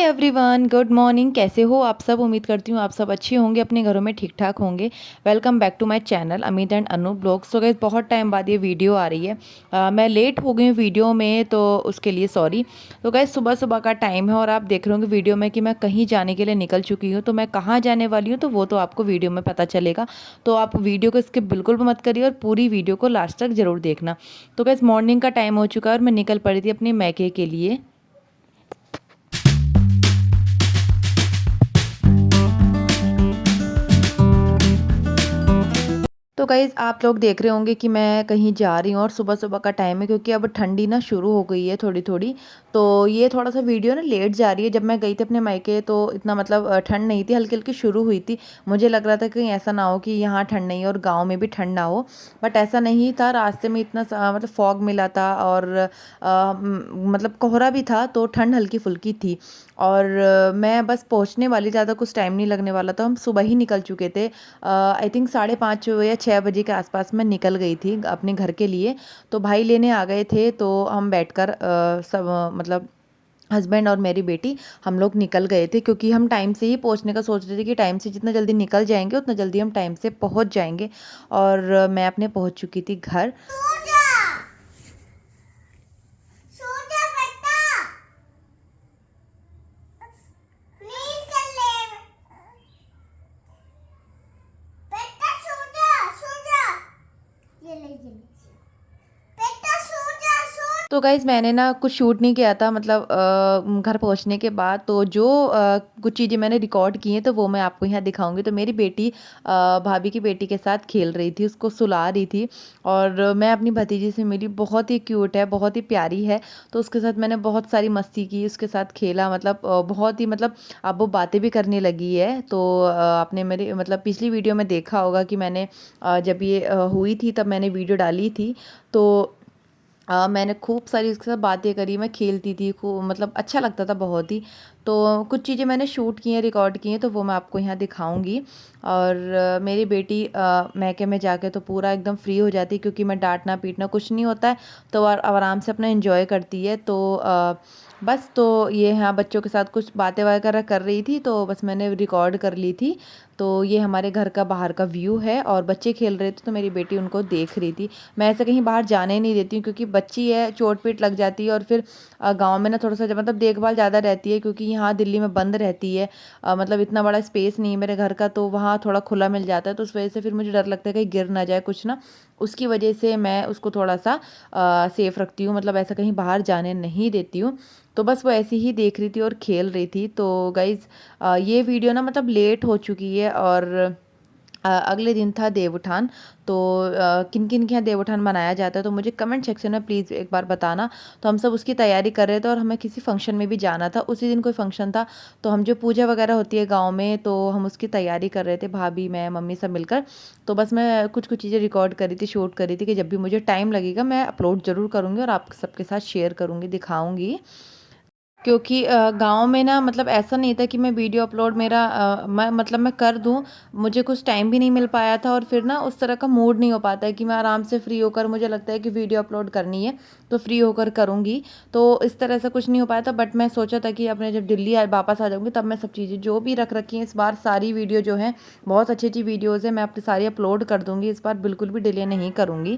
Everyone, good morning. कैसे हो आप सब? उम्मीद करती हूँ आप सब अच्छे होंगे, अपने घरों में ठीक ठाक होंगे। Welcome back to my channel Amit and Anu blogs. तो गाइस बहुत टाइम बाद ये वीडियो आ रही है। मैं लेट हो गई हूँ वीडियो में, तो उसके लिए सॉरी। तो गाइस सुबह सुबह का टाइम है और आप देख रहे होंगे वीडियो में कि मैं कहीं जाने के लिए निकल चुकी हूँ। तो मैं कहाँ जाने वाली हूँ तो वो तो आपको वीडियो में पता चलेगा। तो आप वीडियो को स्किप बिल्कुल भी मत करिए और पूरी वीडियो को लास्ट तक ज़रूर देखना। तो गाइस मॉर्निंग का टाइम हो चुका है और मैं निकल पड़ी थी अपने मैके के लिए। तो गाइज़ आप लोग देख रहे होंगे कि मैं कहीं जा रही हूँ और सुबह सुबह का टाइम है, क्योंकि अब ठंडी ना शुरू हो गई है थोड़ी थोड़ी। तो ये थोड़ा सा वीडियो ना लेट जा रही है। जब मैं गई थी अपने मायके तो इतना मतलब ठंड नहीं थी, हल्की हल्की शुरू हुई थी। मुझे लग रहा था कहीं ऐसा ना हो कि यहाँ ठंड नहीं है और गाँव में भी ठंड ना हो, बट ऐसा नहीं था। रास्ते में इतना मतलब फॉग मिला था और मतलब कोहरा भी था, तो ठंड हल्की फुल्की थी। और मैं बस पहुँचने वाली, ज़्यादा कुछ टाइम नहीं लगने वाला था। हम सुबह ही निकल चुके थे। आई थिंक 5:30 या 6 बजे के आसपास मैं निकल गई थी अपने घर के लिए। तो भाई लेने आ गए थे, तो हम बैठकर सब मतलब हस्बैंड और मेरी बेटी हम लोग निकल गए थे, क्योंकि हम टाइम से ही पहुंचने का सोच रहे थे कि टाइम से जितना जल्दी निकल जाएंगे उतना जल्दी हम टाइम से पहुंच जाएंगे। और मैं अपने पहुंच चुकी थी घर। तो गाइज़ मैंने ना कुछ शूट नहीं किया था, मतलब घर पहुंचने के बाद। तो जो कुछ चीज़ें मैंने रिकॉर्ड की हैं तो वो मैं आपको यहाँ दिखाऊंगी। तो मेरी बेटी भाभी की बेटी के साथ खेल रही थी, उसको सुला रही थी। और मैं अपनी भतीजी से मिली, बहुत ही क्यूट है, बहुत ही प्यारी है। तो उसके साथ मैंने बहुत सारी मस्ती की, उसके साथ खेला, मतलब बहुत ही मतलब अब वो बातें भी करने लगी है। तो आपने मेरी मतलब पिछली वीडियो में देखा होगा कि मैंने जब ये हुई थी तब मैंने वीडियो डाली थी। तो मैंने खूब सारी उसके साथ बातें करी, मैं खेलती थी खूब, मतलब अच्छा लगता था बहुत ही। तो कुछ चीज़ें मैंने शूट की हैं, रिकॉर्ड की हैं, तो वो मैं आपको यहाँ दिखाऊंगी। और मेरी बेटी मैके में जाके तो पूरा एकदम फ्री हो जाती है, क्योंकि मैं डांटना पीटना कुछ नहीं होता है। तो आराम से अपना एंजॉय करती है। तो बस तो ये हाँ बच्चों के साथ कुछ बातें वगैरह कर रही थी, तो बस मैंने रिकॉर्ड कर ली थी। तो ये हमारे घर का बाहर का व्यू है और बच्चे खेल रहे थे, तो मेरी बेटी उनको देख रही थी। मैं ऐसे कहीं बाहर जाने नहीं देती हूँ, क्योंकि बच्ची है, चोट पीट लग जाती है। और फिर गांव में ना थोड़ा सा मतलब देखभाल ज़्यादा रहती है, क्योंकि यहाँ दिल्ली में बंद रहती है। मतलब इतना बड़ा स्पेस नहीं है मेरे घर का, तो वहाँ थोड़ा खुला मिल जाता है। तो उस वजह से फिर मुझे डर लगता है कहीं गिर ना जाए कुछ ना। उसकी वजह से मैं उसको थोड़ा सा सेफ रखती हूँ, मतलब ऐसा कहीं बाहर जाने नहीं देती हूँ। तो बस वो ऐसे ही देख रही थी और खेल रही थी। तो गाइज़ ये वीडियो ना मतलब लेट हो चुकी है। और अगले दिन था देवउठान। तो किन किन के यहाँ देवउठान मनाया जाता है तो मुझे कमेंट सेक्शन में प्लीज़ एक बार बताना। तो हम सब उसकी तैयारी कर रहे थे और हमें किसी फंक्शन में भी जाना था, उसी दिन कोई फंक्शन था। तो हम जो पूजा वगैरह होती है गांव में, तो हम उसकी तैयारी कर रहे थे, भाभी मैं मम्मी सब मिलकर। तो बस मैं कुछ कुछ चीज़ें रिकॉर्ड करी थी, शूट करी थी, कि जब भी मुझे टाइम लगेगा मैं अपलोड ज़रूर करूँगी और आप सबके साथ शेयर करूँगी, दिखाऊँगी। क्योंकि गाँव में ना मतलब ऐसा नहीं था कि मैं वीडियो अपलोड मेरा मैं मतलब मैं कर दूँ। मुझे कुछ टाइम भी नहीं मिल पाया था और फिर ना उस तरह का मूड नहीं हो पाता है कि मैं आराम से फ्री होकर, मुझे लगता है कि वीडियो अपलोड करनी है तो फ्री होकर करूँगी। तो इस तरह से कुछ नहीं हो पाया था, बट मैं सोचा था कि अपने जब दिल्ली वापस आ जाऊँगी तब मैं सब चीज़ें जो भी रख रखी हैं इस बार, सारी वीडियो जो हैं बहुत अच्छी अच्छी वीडियोज़ है, मैं अपनी सारी अपलोड कर दूँगी। इस बार बिल्कुल भी डिले नहीं करूँगी।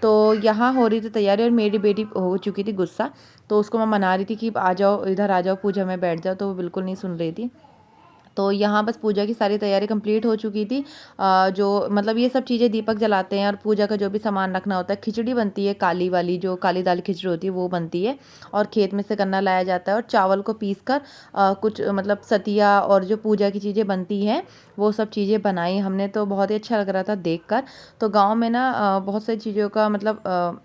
तो यहाँ हो रही थी तैयारी और मेरी बेटी हो चुकी थी गुस्सा। तो उसको मैं मना रही थी कि आ जाओ, इधर आ जाओ, पूजा में बैठ जाओ, तो वो बिल्कुल नहीं सुन रही थी। तो यहाँ बस पूजा की सारी तैयारी कंप्लीट हो चुकी थी। जो मतलब ये सब चीज़ें दीपक जलाते हैं और पूजा का जो भी सामान रखना होता है, खिचड़ी बनती है काली वाली, जो काली दाल खिचड़ी होती है वो बनती है। और खेत में से गन्ना लाया जाता है और चावल को पीस कर कुछ मतलब सतिया और जो पूजा की चीज़ें बनती हैं वो सब चीज़ें बनाई हमने। तो बहुत ही अच्छा लग रहा था देख कर। तो गाँव में ना बहुत सारी चीज़ों का मतलब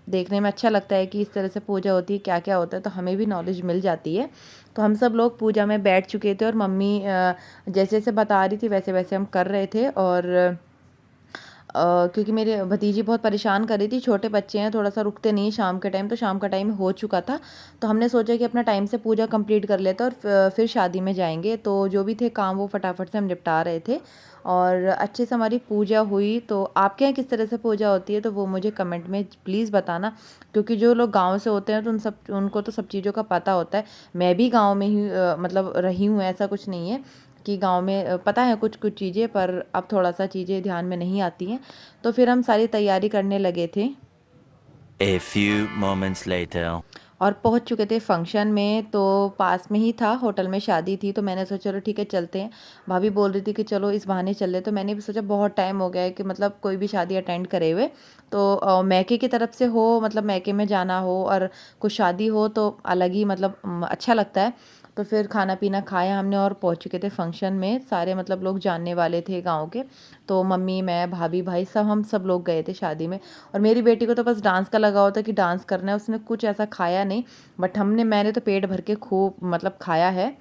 देखने में अच्छा लगता है कि इस तरह से पूजा होती है, क्या क्या होता है, तो हमें भी नॉलेज मिल जाती है। तो हम सब लोग पूजा में बैठ चुके थे और मम्मी जैसे जैसे बता रही थी वैसे वैसे हम कर रहे थे। और क्योंकि मेरे भतीजी बहुत परेशान कर रही थी, छोटे बच्चे हैं, थोड़ा सा रुकते नहीं शाम के टाइम, तो शाम का टाइम हो चुका था। तो हमने सोचा कि अपना टाइम से पूजा कंप्लीट कर लेते हैं और फिर शादी में जाएंगे। तो जो भी थे काम वो फटाफट से हम निपटा रहे थे और अच्छे से हमारी पूजा हुई। तो आपके यहाँ किस तरह से पूजा होती है तो वो मुझे कमेंट में प्लीज़ बताना, क्योंकि जो लोग गांव से होते हैं तो उनको तो सब चीज़ों का पता होता है। मैं भी गांव में ही मतलब रही हूँ, ऐसा कुछ नहीं है कि गांव में पता है कुछ कुछ चीज़ें, पर अब थोड़ा सा चीज़ें ध्यान में नहीं आती हैं। तो फिर हम सारी तैयारी करने लगे थे A few moments later. और पहुंच चुके थे फंक्शन में। तो पास में ही था, होटल में शादी थी, तो मैंने सोचा चलो ठीक है चलते हैं। भाभी बोल रही थी कि चलो इस बहाने चल रहे, तो मैंने भी सोचा बहुत टाइम हो गया है कि मतलब कोई भी शादी अटेंड करे हुए। तो मैके की तरफ से हो, मतलब मैके में जाना हो और कुछ शादी हो तो अलग ही मतलब अच्छा लगता है। तो फिर खाना पीना खाया हमने और पहुंच चुके थे फंक्शन में। सारे मतलब लोग जानने वाले थे गाँव के, तो मम्मी, मैं, भाभी, भाई सब लोग गए थे शादी में। और मेरी बेटी को तो बस डांस का लगा होता कि डांस करना है, उसने कुछ ऐसा खाया नहीं। बट मैंने तो पेट भर के खूब मतलब खाया है।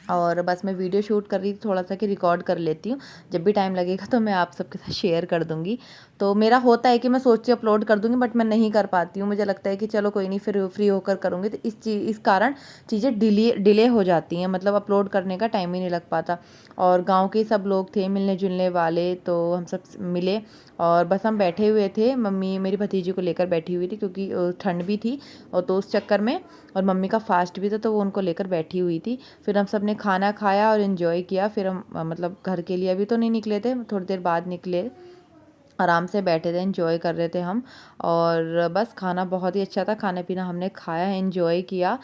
और बस मैं वीडियो शूट कर रही थी थोड़ा सा कि रिकॉर्ड कर लेती हूँ, जब भी टाइम लगेगा तो मैं आप सबके साथ शेयर कर दूँगी। तो मेरा होता है कि मैं सोचती हूँ अपलोड कर दूँगी, बट मैं नहीं कर पाती हूँ। मुझे लगता है कि चलो कोई नहीं, फिर फ्री होकर करूँगी। तो इस कारण चीज़ें डिले हो जाती हैं, मतलब अपलोड करने का टाइम ही नहीं लग पाता। और गाँव के सब लोग थे मिलने जुलने वाले, तो हम सब मिले और बस हम बैठे हुए थे। मम्मी मेरी भतीजी को लेकर बैठी हुई थी क्योंकि ठंड भी थी, और तो उस चक्कर में, और मम्मी का फास्ट भी था तो वो उनको लेकर बैठी हुई थी। फिर हम सब ने खाना खाया और इन्जॉय किया। फिर हम मतलब घर के लिए अभी तो नहीं निकले थे, थोड़ी देर बाद निकले। आराम से बैठे थे, एंजॉय कर रहे थे हम। और बस खाना बहुत ही अच्छा था, खाना पीना हमने खाया, एंजॉय किया।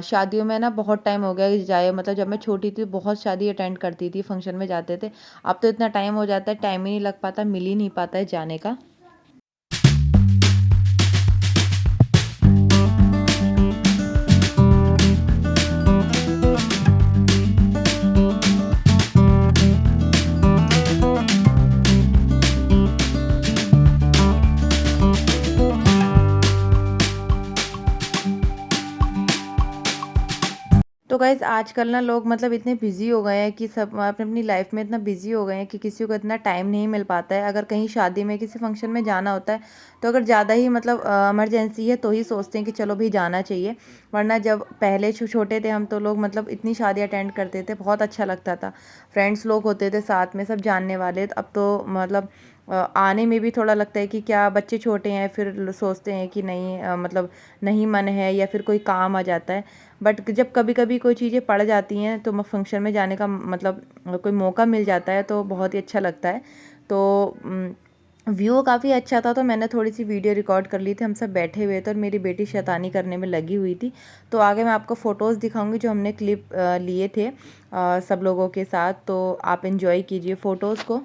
शादियों में ना बहुत टाइम हो गया जाए, मतलब जब मैं छोटी थी बहुत शादी अटेंड करती थी, फंक्शन में जाते थे। अब तो इतना टाइम हो जाता है, टाइम ही नहीं लग पाता, मिल ही नहीं पाता है जाने का। तो गाइज़ आजकल ना लोग मतलब इतने बिज़ी हो गए हैं कि सब अपनी अपनी लाइफ में इतना बिज़ी हो गए हैं कि किसी को इतना टाइम नहीं मिल पाता है। अगर कहीं शादी में किसी फंक्शन में जाना होता है तो अगर ज़्यादा ही मतलब इमरजेंसी है तो ही सोचते हैं कि चलो भाई जाना चाहिए। वरना जब पहले छोटे थे हम तो लोग मतलब इतनी शादी अटेंड करते थे, बहुत अच्छा लगता था। फ्रेंड्स लोग होते थे साथ में, सब जानने वाले। तो अब तो मतलब आने में भी थोड़ा लगता है कि क्या बच्चे छोटे हैं, फिर सोचते हैं कि नहीं मतलब नहीं मन है या फिर कोई काम आ जाता है। बट जब कभी कभी कोई चीज़ें पड़ जाती हैं तो फंक्शन में जाने का मतलब कोई मौका मिल जाता है तो बहुत ही अच्छा लगता है। तो व्यू काफ़ी अच्छा था, तो मैंने थोड़ी सी वीडियो रिकॉर्ड कर ली थी। हम सब बैठे हुए थे और मेरी बेटी शैतानी करने में लगी हुई थी। तो आगे मैं आपको फ़ोटोज़ दिखाऊंगी जो हमने क्लिप लिए थे सब लोगों के साथ। तो आप इन्जॉय कीजिए फ़ोटोज़ को।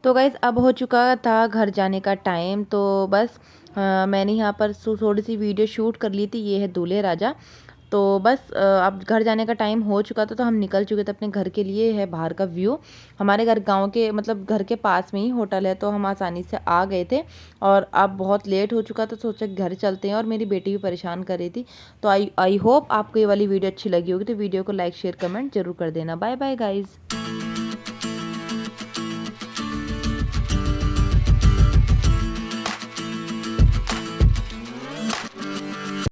तो गाइज़ अब हो चुका था घर जाने का टाइम। तो बस मैंने यहाँ पर थोड़ी सी वीडियो शूट कर ली थी। ये है दूल्हे राजा। तो बस अब घर जाने का टाइम हो चुका था तो हम निकल चुके थे अपने घर के लिए। है बाहर का व्यू, हमारे घर गांव के मतलब घर के पास में ही होटल है, तो हम आसानी से आ गए थे। और अब बहुत लेट हो चुका तो सोचा घर चलते हैं, और मेरी बेटी भी परेशान कर रही थी। तो आई होप आपको ये वाली वीडियो अच्छी लगी होगी। तो वीडियो को लाइक शेयर कमेंट जरूर कर देना। Bye bye guys.